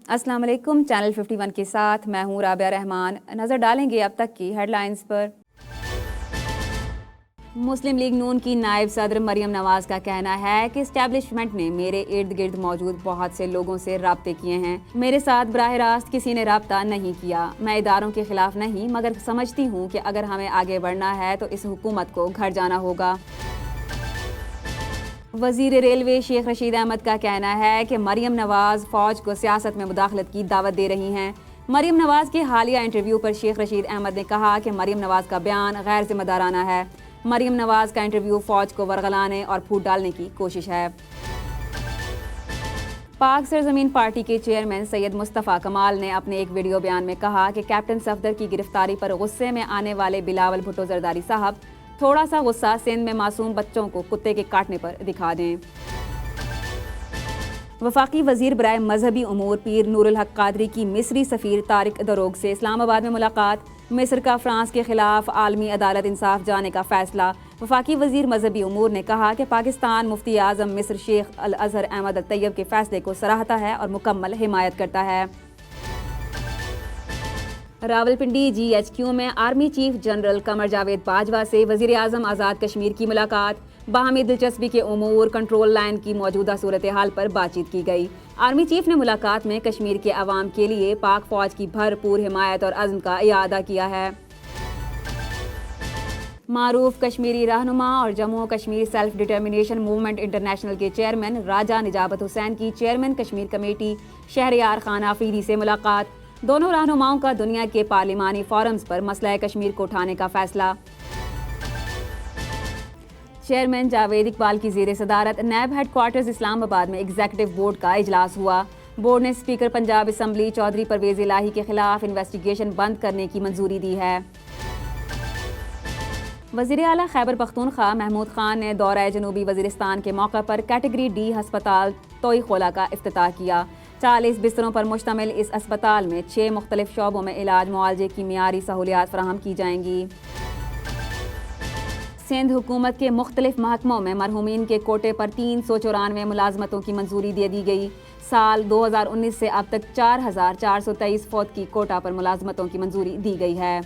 अस्सलाम वालेकुम। चैनल 51 के साथ मैं हूँ राबिया रहमान। नज़र डालेंगे अब तक की हेडलाइंस पर। मुस्लिम लीग नून की नायब सदर मरियम नवाज का कहना है कि इस्टेब्लिशमेंट ने मेरे इर्द गिर्द मौजूद बहुत से लोगों से राब्ते किए हैं। मेरे साथ बराह रास्त किसी ने राब्ता नहीं किया। मैं इदारों के खिलाफ नहीं, मगर समझती हूँ कि अगर हमें आगे बढ़ना है तो इस हुकूमत को घर जाना होगा। वज़ीर रेलवे शेख रशीद अहमद का कहना है कि मरियम नवाज फ़ौज को सियासत में मुदाखलत की दावत दे रही हैं। मरियम नवाज के हालिया इंटरव्यू पर शेख रशीद अहमद ने कहा कि मरियम नवाज का बयान गैर जिम्मेदाराना है। मरियम नवाज का इंटरव्यू फ़ौज को वरगलाने और फूट डालने की कोशिश है। पाक सरजमीन पार्टी के चेयरमैन सैयद मुस्तफ़ा कमाल ने अपने एक वीडियो बयान में कहा कि कैप्टन सफदर की गिरफ्तारी पर गुस्से में आने वाले बिलावल भुट्टो जरदारी साहब थोड़ा सा गुस्सा सिंध में मासूम बच्चों को कुत्ते के काटने पर दिखा दें। वफाकी वजीर बराए मजहबी उमूर पीर नूरुल हक कादरी की मिस्री सफ़ीर तारिक दरोग से इस्लामाबाद में मुलाकात। मिस्र का फ्रांस के खिलाफ आलमी अदालत इंसाफ जाने का फैसला। वफाकी वजीर मजहबी उमूर ने कहा कि पाकिस्तान मुफ्ती आज़म मिस्र शेख अल अज़हर अहमद अल तैयब के फैसले को सराहता है और मुकम्मल हिमायत करता है। रावलपिंडी GHQ में army chief general Qamar Javed Bajwa से वज़ीर आज़म आज़ाद कश्मीर की मुलाकात। बाहमी दिलचस्पी के उमूर कंट्रोल लाइन की मौजूदा सूरत हाल पर बातचीत की गई। आर्मी चीफ ने मुलाकात में कश्मीर के अवाम के लिए पाक फ़ौज की भरपूर हिमायत और अज़्म का इयादा किया है। मारूफ कश्मीरी रहनुमा और Jammu Kashmir self determination movement international के चेयरमैन राजा निजाबत हुसैन की चेयरमैन कश्मीर कमेटी शहरयार खान आफरीदी से मुलाकात। दोनों रहनुमाओं का दुनिया के पार्लिमानी फोरम्स पर मसला कश्मीर को उठाने का फैसला। चेयरमैन जावेद इकबाल की ज़ेर सदारत नैब हेडक्वार्टर्स इस्लामाबाद में एग्जीक्यूटिव बोर्ड का इजलास हुआ। बोर्ड ने स्पीकर पंजाब असम्बली चौधरी परवेज़ इलाही के खिलाफ इन्वेस्टिगेशन बंद करने की मंजूरी दी है। वज़ीर आला खैबर पख्तूनख्वा महमूद खान ने दौरा जनूबी वज़ीरिस्तान के मौका पर कैटेगरी D हस्पताल तोई खोला का इफ्तिताह किया। 40 बिस्तरों पर मुश्तमिल इस अस्पताल में 6 मुख्तलिफ शोबों में इलाज मुआलजे की मियारी सहूलियात फराहम की जाएंगी। सिंध हुकूमत के मुख्तलिफ महकमों में मरहूमीन के कोटे पर 394 मुलाजमतों की मंजूरी दे दी गई। साल 2019 से अब तक 4423 फौत की कोटा पर मुलाजमतों की मंजूरी दी गई है।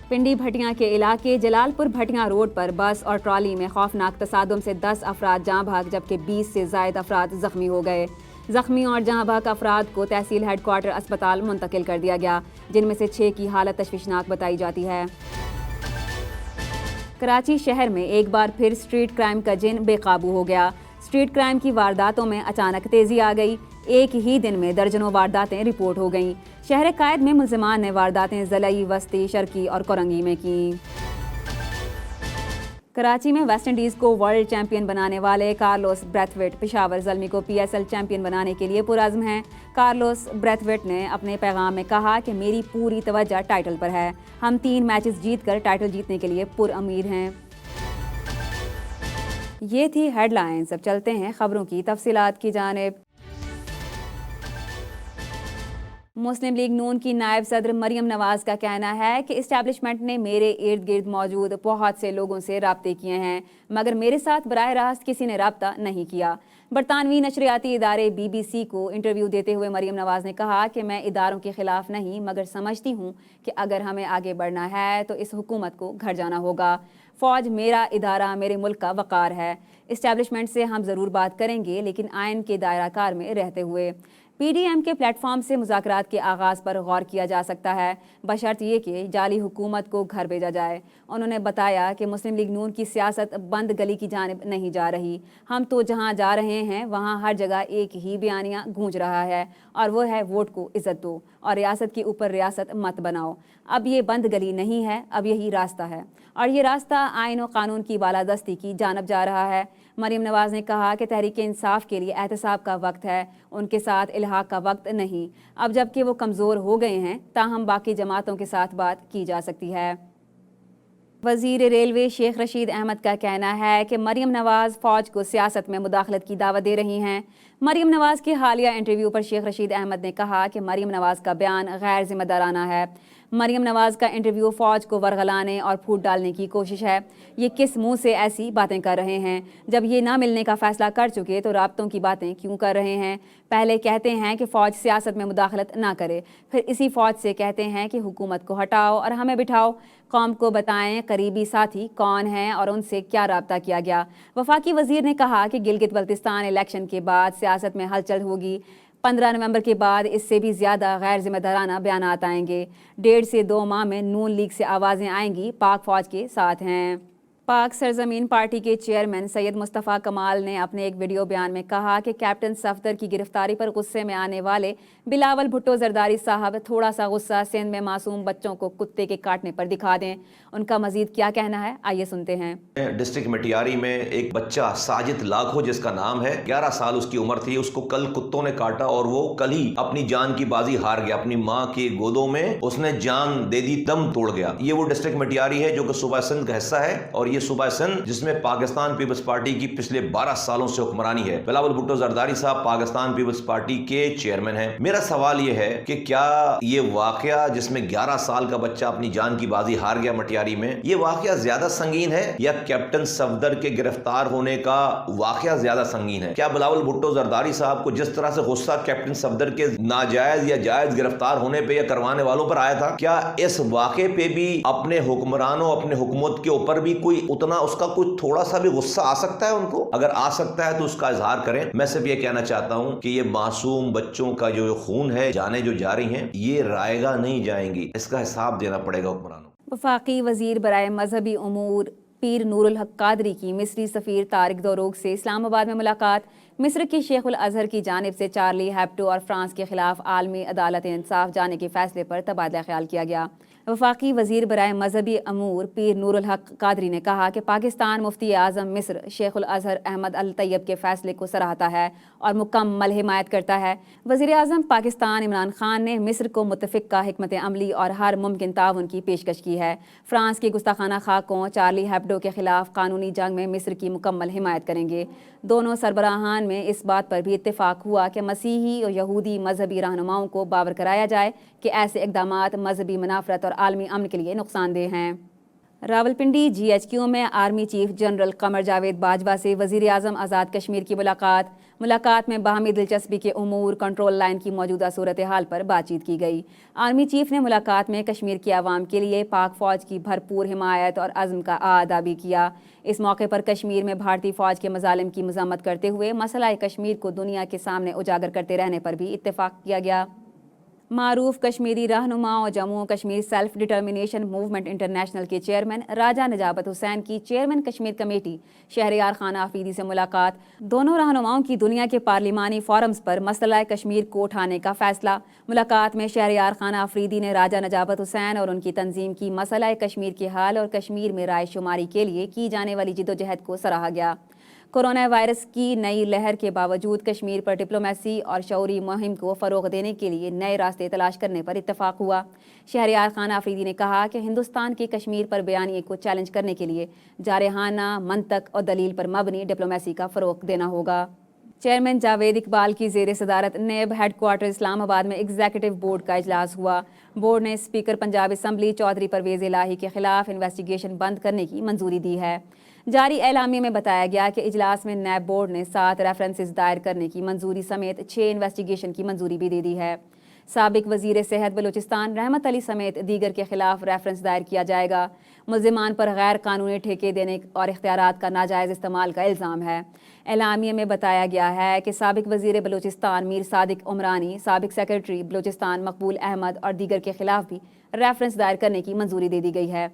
पिंडी भटियां के इलाके जलालपुर भटियां रोड पर बस और ट्रॉली में खौफनाक तसादुम से 10 अफराद जाँ भाग जबकि 20 से ज़ायद अफराद जख्मी हो गए। जख्मी और जाँ भाग अफराद को तहसील हेडक्वार्टर अस्पताल मुंतकिल कर दिया गया, जिनमें से 6 की हालत तशवीशनाक बताई जाती है। कराची शहर में एक बार फिर स्ट्रीट क्राइम का जिन बेकाबू हो गया। स्ट्रीट क्राइम की वारदातों में अचानक तेजी आ गई। एक ही दिन में दर्जनों वारदातें रिपोर्ट हो गईं। शहर कायद में मुल्ज़िमान ने वारदातें ज़लई, वस्ती, शर्की और कोरंगी में की। कराची में वेस्ट इंडीज़ को वर्ल्ड चैंपियन बनाने वाले कार्लोस ब्रैथवेट पेशावर ज़ल्मी को PSL चैंपियन बनाने के लिए पुरअज़्म हैं। कार्लोस ब्रैथवेट ने अपने पैगाम में कहा कि मेरी पूरी तवज्जो टाइटल पर है। हम 3 मैचेस जीतकर टाइटल जीतने के लिए पुरउम्मीद हैं। ये थी हेडलाइंस। अब चलते हैं खबरों की तफसीलात की जानिब। मुस्लिम लीग नून की नायब सदर मरियम नवाज का कहना है कि इस्टेब्लिशमेंट ने मेरे इर्द गिर्द मौजूद बहुत से लोगों से राब्ते किए हैं, मगर मेरे साथ बराह रास्त किसी ने राब्ता नहीं किया। बरतानवी नशरियाती इदारे BBC को इंटरव्यू देते हुए मरियम नवाज ने कहा कि मैं इदारों के खिलाफ नहीं, मगर समझती हूँ कि अगर हमें आगे बढ़ना है तो इस हुकूमत को घर जाना होगा। फ़ौज मेरा इदारा मेरे मुल्क का वक़ार है। इस्टेब्लिशमेंट से हम ज़रूर बात करेंगे, लेकिन आइन के दायरा कार में रहते हुए। PDM के प्लेटफॉर्म से मुज़ाकरात के आगाज़ पर गौर किया जा सकता है, बशर्त ये कि जाली हुकूमत को घर भेजा जाए। उन्होंने बताया कि मुस्लिम लीग नून की सियासत बंद गली की जानिब नहीं जा रही। हम तो जहाँ जा रहे हैं वहाँ हर जगह एक ही बयानिया गूंज रहा है, और वो है वोट को इज़्ज़त दो और रियासत के ऊपर रियासत मत बनाओ। अब ये बंद गली नहीं है, अब यही रास्ता है, और ये रास्ता आइन व कानून की बालादस्ती की जानब जा रहा है। मरियम नवाज ने कहा कि तहरीक इंसाफ के लिए एहतसाब का वक्त है, उनके साथ इल्हाक का वक्त नहीं। अब जबकि वो कमज़ोर हो गए हैं, ताहम बाकी जमातों के साथ बात की जा सकती है। वज़ीर रेलवे शेख रशीद अहमद का कहना है कि मरियम नवाज फ़ौज को सियासत में मुदाखलत की दावत दे रही हैं। मरियम नवाज के हालिया इंटरव्यू पर शेख रशीद अहमद ने कहा कि मरियम नवाज का बयान गैर जिम्मेदाराना है। مریم نواز کا انٹرویو فوج کو ورغلانے اور پھوٹ ڈالنے کی کوشش ہے۔ یہ کس منہ سے ایسی باتیں کر رہے ہیں؟ جب یہ نہ ملنے کا فیصلہ کر چکے تو رابطوں کی باتیں کیوں کر رہے ہیں؟ پہلے کہتے ہیں کہ فوج سیاست میں مداخلت نہ کرے، پھر اسی فوج سے کہتے ہیں کہ حکومت کو ہٹاؤ اور ہمیں بٹھاؤ۔ قوم کو بتائیں قریبی ساتھی کون ہیں اور ان سے کیا رابطہ کیا گیا۔ وفاقی وزیر نے کہا کہ گلگت بلتستان الیکشن کے بعد سیاست میں ہلچل ہوگی۔ 15 نومبر کے بعد اس سے بھی زیادہ غیر ذمہ دارانہ بیانات آئیں گے۔ 1.5 سے 2 ماہ میں نون لیگ سے آوازیں آئیں گی، پاک فوج کے ساتھ ہیں۔ پاک سرزمین پارٹی کے چیئرمین سید مصطفیٰ کمال نے اپنے ایک ویڈیو بیان میں کہا کہ کیپٹن صفدر کی گرفتاری پر غصے میں آنے والے بلاول بھٹو زرداری صاحب تھوڑا سا غصہ سندھ میں معصوم بچوں کو کتے کے کاٹنے پر دکھا دیں۔ ان کا مزید کیا کہنا ہے، آئیے سنتے ہیں۔ ڈسٹرکٹ مٹیاری میں ایک بچہ ساجد لاکھو جس کا نام ہے، 11 سال اس کی عمر تھی، اس کو کل کتوں نے کاٹا اور وہ کل ہی اپنی جان کی بازی ہار گیا، اپنی ماں کی گودوں میں اس نے جان دے دی، دم توڑ گیا۔ یہ وہ ڈسٹرکٹ مٹیاری ہے جو کہ صوبہ سندھ کا حصہ ہے، اور یہ صوبہ سندھ جس میں پاکستان پیپلز پارٹی کی پچھلے 12 سالوں سے حکمرانی ہے۔ بلاول بھٹو زرداری صاحب پاکستان پیپلز پارٹی کے چیئرمین ہیں۔ میرا سوال یہ ہے کہ کیا یہ واقعہ جس میں 11 سال کا بچہ اپنی جان کی بازی ہار گیا مٹیاری میں، یہ واقعہ زیادہ سنگین ہے یا کیپٹن صفدر کے گرفتار ہونے کا واقعہ زیادہ سنگین ہے؟ کیا بلاول بھٹو زرداری صاحب کو جس طرح سے غصہ کیپٹن صفدر کے ناجائز یا جائز گرفتار ہونے پہ یا کروانے والوں پر آیا تھا، کیا اس واقعے پہ بھی اپنے حکمرانوں، اپنے حکومت کے اوپر بھی کوئی اتنا اس کا کوئی تھوڑا سا بھی غصہ آ سکتا ہے ان کو؟ اگر آ سکتا ہے تو اس کا اظہار کریں۔ میں صرف یہ کہنا چاہتا ہوں کہ یہ معصوم بچوں کا جو خون ہے، جانیں جو جاری ہیں، یہ رائے گاہ نہیں جائیں گی، اس کا حساب دینا پڑے گا حکمرانوں۔ وفاقی وزیر برائے مذہبی امور پیر نور الحق قادری کی مصری سفیر طارق دوروگ سے اسلام آباد میں ملاقات۔ مصر کے شیخ الازہر کی جانب سے چارلی ہیبڈو اور فرانس کے خلاف عالمی عدالت انصاف جانے کے فیصلے پر تبادلہ خیال کیا گیا۔ وفاقی وزیر برائے مذہبی امور پیر نور الحق قادری نے کہا کہ پاکستان مفتی اعظم مصر شیخ الازہر احمد الطیب کے فیصلے کو سراہتا ہے اور مکمل حمایت کرتا ہے۔ وزیر اعظم پاکستان عمران خان نے مصر کو متفقہ حکمت عملی اور ہر ممکن تعاون کی پیشکش کی ہے۔ فرانس کے گستاخانہ خاکوں چارلی ہیبڈو کے خلاف قانونی جنگ میں مصر کی مکمل حمایت کریں گے۔ دونوں سربراہان میں اس بات پر بھی اتفاق ہوا کہ مسیحی اور یہودی مذہبی رہنماؤں کو باور کرایا جائے کہ ایسے اقدامات مذہبی منافرت اور عالمی امن کے لیے نقصان دہ ہیں۔ راولپنڈی جی ایچ کیو میں army chief general Qamar Javed Bajwa سے وزیر اعظم آزاد کشمیر کی ملاقات میں باہمی دلچسپی کے امور، کنٹرول لائن کی موجودہ صورتحال پر بات چیت کی گئی۔ آرمی چیف نے ملاقات میں کشمیر کے عوام کے لیے پاک فوج کی بھرپور حمایت اور عزم کا اعادہ بھی کیا۔ اس موقع پر کشمیر میں بھارتی فوج کے مظالم کی مذمت کرتے ہوئے مسئلہ کشمیر کو دنیا کے سامنے اجاگر کرتے رہنے پر بھی اتفاق کیا گیا۔ معروف کشمیری رہنما اور جموں و Kashmir self determination movement international کے چیئرمین راجہ نجابت حسین کی چیئرمین کشمیر کمیٹی شہریار خان آفریدی سے ملاقات۔ دونوں رہنماؤں کی دنیا کے پارلیمانی فورمز پر مسئلہ کشمیر کو اٹھانے کا فیصلہ۔ ملاقات میں شہریار خان آفریدی نے راجہ نجابت حسین اور ان کی تنظیم کی مسئلہ کشمیر کے حل اور کشمیر میں رائے شماری کے لیے کی جانے والی جدوجہد کو سراہا گیا۔ کورونا وائرس کی نئی لہر کے باوجود کشمیر پر ڈپلومیسی اور شعوری مہم کو فروغ دینے کے لیے نئے راستے تلاش کرنے پر اتفاق ہوا۔ شہریار خان آفریدی نے کہا کہ ہندوستان کے کشمیر پر بیانیے کو چیلنج کرنے کے لیے جارحانہ منطق اور دلیل پر مبنی ڈپلومیسی کا فروغ دینا ہوگا۔ چیئرمین جاوید اقبال کی زیر صدارت نیب ہیڈ کوارٹر اسلام آباد میں ایگزیکٹو بورڈ کا اجلاس ہوا۔ بورڈ نے اسپیکر پنجاب اسمبلی چودھری پرویز الہی کے خلاف انویسٹیگیشن بند کرنے کی منظوری دی ہے۔ جاری اعلامیے میں بتایا گیا کہ اجلاس میں نیب بورڈ نے 7 ریفرنسز دائر کرنے کی منظوری سمیت 6 انویسٹیگیشن کی منظوری بھی دے دی ہے۔ سابق وزیر صحت بلوچستان رحمت علی سمیت دیگر کے خلاف ریفرنس دائر کیا جائے گا۔ ملزمان پر غیر قانونی ٹھیکے دینے اور اختیارات کا ناجائز استعمال کا الزام ہے۔ اعلامیے میں بتایا گیا ہے کہ سابق وزیر بلوچستان میر صادق عمرانی، سابق سیکرٹری بلوچستان مقبول احمد اور دیگر کے خلاف بھی ریفرنس دائر کرنے کی منظوری دے دی گئی ہے۔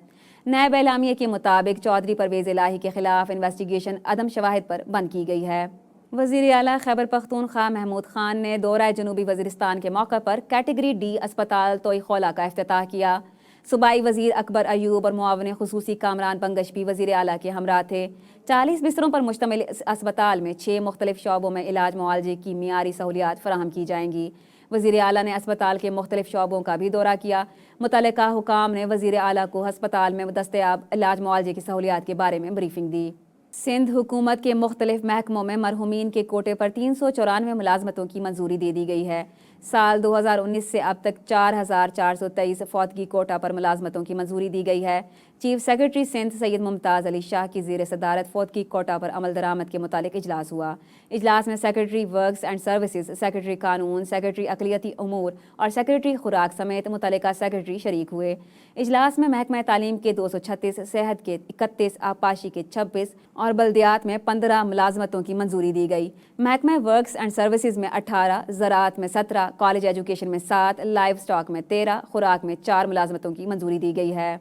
نیب اعلامیے کے مطابق چودھری پرویز الہی کے خلاف انویسٹیگیشن عدم شواہد پر بند کی گئی ہے۔ وزیر اعلیٰ خیبر پختونخوا محمود خان نے دورہ جنوبی وزیرستان کے موقع پر کیٹیگری ڈی اسپتال توئی خولا کا افتتاح کیا۔ صوبائی وزیر اکبر ایوب اور معاون خصوصی کامران بنگش بھی وزیر اعلیٰ کے ہمراہ تھے۔ 40 بستروں پر مشتمل اسپتال میں 6 مختلف شعبوں میں علاج معالجے کی معیاری سہولیات فراہم کی جائیں گی۔ وزیر اعلیٰ نے اسپتال کے مختلف شعبوں کا بھی دورہ کیا۔ متعلقہ حکام نے وزیر اعلیٰ کو ہسپتال میں دستیاب علاج معالجے کی سہولیات کے بارے میں بریفنگ دی۔ सिंध हुकूमत के मुख्तलिफ महकमों में मरहूमीन के कोटे पर 394 मुलाजमतों की मंजूरी दे दी गई है। साल 2019 से अब तक 4423 फौतगी कोटा पर मुलाजमतों की मंजूरी दी गई है। चीफ सेक्रेटरी सिंध सैयद मुमताज़ अली शाह की ज़ेर सदारत फौतगी कोटा पर अमल दरामद के मुतालिक इजलास हुआ। इजलास में secretary works and services, secretary कानून, सेक्रेटरी अक़लियती उमूर और सेक्रेटरी खुराक समेत मुतल्लिका सेक्रेटरी शरीक हुए। इजलास में महकमा तालीम के 236, सेहत के 31, आबपाशी के 26 और बल्दियात में 15 मुलाजमतों की मंजूरी दी गई। महकमा वर्क्स एंड सर्विसेज में 18, ज़राअत में 17, कॉलेज एजुकेशन में 7, लाइव स्टॉक में 13, खुराक में 4 मुलाजमतों की मंजूरी दी गई है।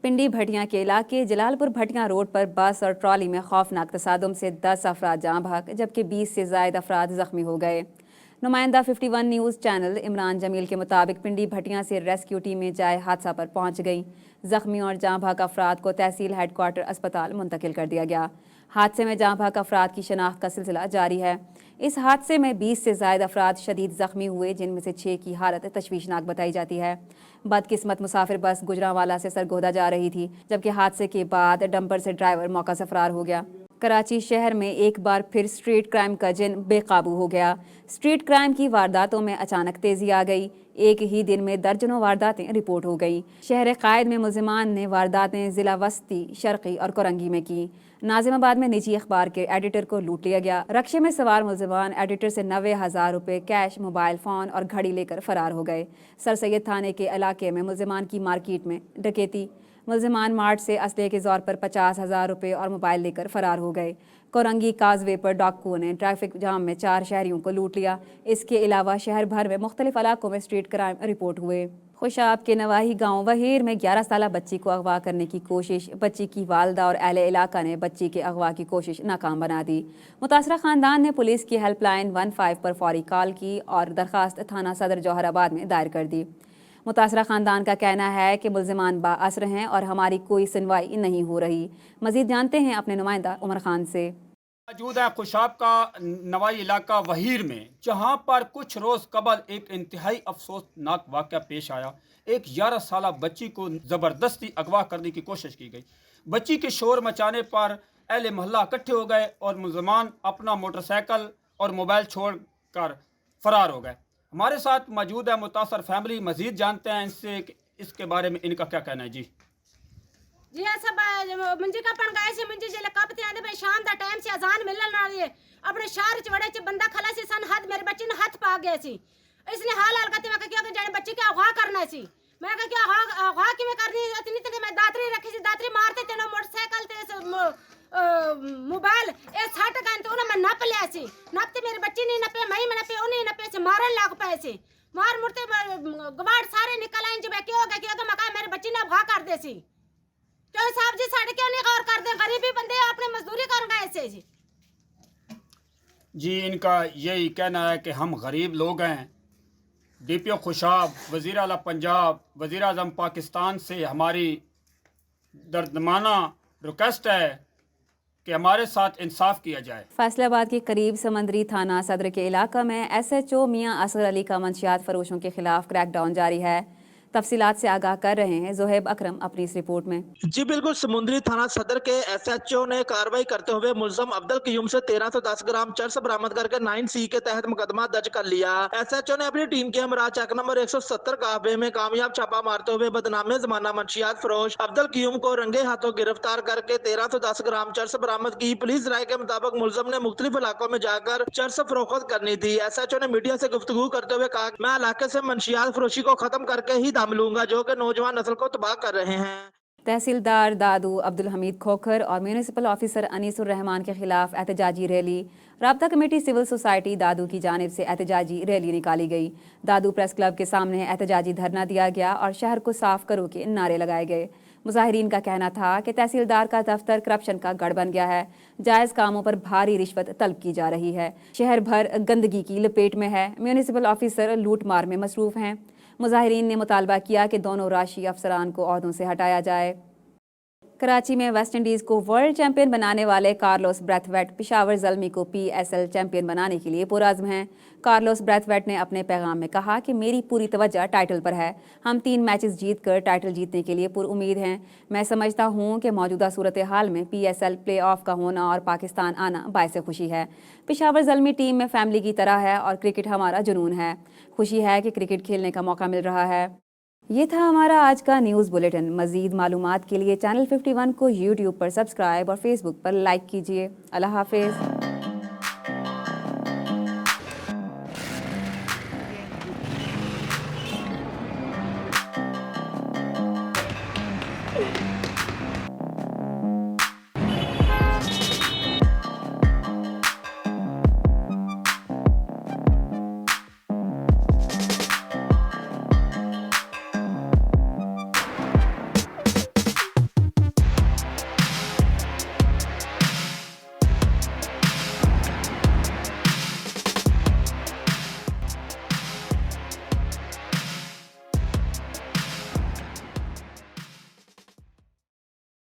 पिंडी भटियां के इलाके जलालपुर भटियां रोड पर बस और ट्रॉली में खौफनाक तसादुम से 10 अफराद जाँ भाग जबकि 20 से ज़ायद अफराद ज़ख्मी हो गए। नुमाइंदा 51 न्यूज़ चैनल इमरान जमील के मुताबिक पिंडी भटियां से रेस्क्यू टीमें जाए हादसा पर पहुंच गईं। ज़ख्मी और जाँ भाग अफराद को तहसील हेडक्वार्टर अस्पताल मुंतकिल कर दिया गया। हादसे में जाँ भाग अफराद की शनाख्त का सिलसिला जारी है। इस हादसे में 20 से ज़ायद अफराद शदीद ज़ख्मी हुए, जिनमें से 6 की हालत तशवीशनाक बताई जाती है। बदकिस्मत मुसाफिर बस गुजरांवाला से सरगोदा जा रही थी, जबकि हादसे के बाद डंपर से ड्राइवर मौका से फरार हो गया। कराची शहर में एक बार फिर स्ट्रीट क्राइम का जिन बेकाबू हो गया। स्ट्रीट क्राइम की वारदातों में अचानक तेजी आ गई। एक ही दिन में दर्जनों वारदातें रिपोर्ट हो गई। शहर कायद में मुलजिमान ने वारदातें जिला वस्ती, शर्की और कोरंगी में की। नाजिमाबाद में निजी अखबार के एडिटर को लूट लिया गया। रक्शे में सवार मुलजिमान एडिटर से 90,000 रुपये कैश, मोबाइल फ़ोन और घड़ी लेकर फरार हो गए। सर सैयद थाने के इलाके में मुलजिमान की मार्केट में डकैती। मुलजिमान मार्ट से असले के ज़ोर पर 50,000 रुपये और मोबाइल लेकर फरार हो गए। कोरंगी काजवे पर डाकुओं ने ट्रैफिक जाम में 4 शहरियों को लूट लिया। इसके अलावा शहर भर में मुख्तलिफ इलाकों में स्ट्रीट क्राइम रिपोर्ट हुए। खुशाब के नवाही गांव वहीर में 11 साला बच्ची को अगवा करने की कोशिश। बच्ची की वालदा और अहले इलाका ने बच्ची के अगवा की कोशिश नाकाम बना दी। मुतासरा ख़ानदान ने पुलिस की हेल्पलाइन 15 पर फौरी कॉल की और दरख्वास्त थाना सदर जौहराबाद में दायर कर दी। मुतासरा ख़ानदान का कहना है कि मुलजिमान बाअसर हैं और हमारी कोई सुनवाई नहीं हो रही। मज़ीद जानते हैं अपने नुमाइंदा उमर खान से। मौजूद है खुशाब का नवाई इलाका वहीर में, जहां पर कुछ रोज़ कबल एक इंतहाई अफसोसनाक वाक़या पेश आया। एक 11 साला बच्ची को ज़बरदस्ती अगवा करने की कोशिश की गई। बच्ची के शोर मचाने पर अहले मोहल्ला इकट्ठे हो गए और मुलजमान अपना मोटरसाइकिल और मोबाइल छोड़ कर फरार हो गए। हमारे साथ मौजूद है मुतासर फैमिली। मज़ीद जानते हैं इनसे इसके बारे में इनका क्या कहना है। जी सब मुंजी का पन गए से मुंजी जे कब ते आंदे भाई शाम दा टाइम से अजान मिलण वाली है। अपने शहर च वड़े च बंदा खला सी सन हद मेरे बच्चे ने हाथ पा गए सी। इसने हाल हाल कहते मैं क्या जाने बच्चे के अगवा करना सी। मैं कहा क्या अगवा कि मैं करनी इतनी तक मैं दातरी रखी सी, दातरी मारते ते मोटरसाइकिल ते मोबाइल ए छट गए तो मैं नप लिया सी। नपते मेरे बच्चे ने नपे, मई में नपे, उन्हें नपे से मारन लग पे सी। मार मुड़ते गवाड़ सारे निकल आए। जब क्या हो गया कि मैं मेरे बच्चे ने अगवा कर दे सी। क्यों साहब जी साढ़े क्यों नहीं गौर कर दे? गरीबी बंदे अपने मजदूरी कर गए ऐसे जी इनका यही कहना है कि हम गरीब लोग हैं। DPO खुशाब, वज़ीर आला पंजाब, वज़ीर आज़म पाकिस्तान से हमारी दर्दमाना रिक्वेस्ट है कि हमारे साथ इंसाफ किया जाए। फैसलाबाद के करीब समंदरी थाना सदर के इलाका में SHO मियां असगर अली का मंशियात फरोशों के खिलाफ क्रैकडाउन जारी है। तफसीलात से आगाह कर रहे हैं ज़ोहेब अकरम अपनी इस रिपोर्ट में। जी बिल्कुल, समुद्री थाना सदर के SHO ने कार्रवाई करते हुए मुलजम अब्दुल क़य्यूम से 1310 ग्राम चरस बरामद करके 9C के तहत मुकदमा दर्ज कर लिया। SHO ने अपनी टीम के हमरा चेक नंबर 170 काफे में कामयाब छापा मारते हुए बदनामे जमाना मंशियात फरोश अब्दुल क़य्यूम को रंगे हाथों गिरफ्तार करके 1310 ग्राम चरस बरामद की। पुलिस राय के मुताबिक मुलजम ने मुख्तलिफ इलाकों में जाकर चरस फरोख्त करनी थी। SHO ने मीडिया से गुफ्तगू करते हुए कहा, मैं इलाके से मंशियात फरोशी को खत्म करके ही दम लूंगा जो कि नौजवान नस्ल को तबाह कर रहे हैं। तहसीलदार दादू अब्दुल हमीद खोखर और म्यूनिसिपल ऑफिसर अनीसुर रहमान के खिलाफ एहतजाजी रैली। राब्ता कमेटी सिविल सोसाइटी दादू की जानिब से एहतजाजी रैली निकाली गई। दादू प्रेस क्लब के सामने एहतजाजी धरना दिया गया और शहर को साफ करो के नारे लगाए गए। मुजाहिरीन का कहना था कि तहसीलदार का दफ्तर करप्शन का गढ़ बन गया है। जायज़ कामों पर भारी रिश्वत तलब की जा रही है। शहर भर गंदगी की लपेट में है। म्यूनिसिपल ऑफिसर लूट मार में मसरूफ़ हैं। मुजाहिरीन ने मुतालबा किया कि दोनों राशि अफसरान को ओहदों से हटाया जाए। कराची में वेस्ट इंडीज़ को वर्ल्ड चैंपियन बनाने वाले कार्लोस ब्रैथवेट पेशावर ज़ल्मी को PSL चैंपियन बनाने के लिए पुरअज़्म हैं। कार्लोस ब्रैथवेट ने अपने पैगाम में कहा कि मेरी पूरी तवज्जो टाइटल पर है। हम 3 मैचेस जीतकर टाइटल जीतने के लिए पुरुमीद हैं। मैं समझता हूं कि मौजूदा सूरत हाल में PSL प्ले ऑफ का होना और पाकिस्तान आना बायस खुशी है। पेशावर ज़ल्मी टीम में फैमिली की तरह है और क्रिकेट हमारा जुनून है। खुशी है कि क्रिकेट खेलने का मौका मिल रहा है। ये था हमारा आज का न्यूज़ बुलेटिन। मज़ीद मालूमात के लिए चैनल 51 को YouTube पर सब्सक्राइब और Facebook पर लाइक कीजिए। अल्लाह हाफिज़।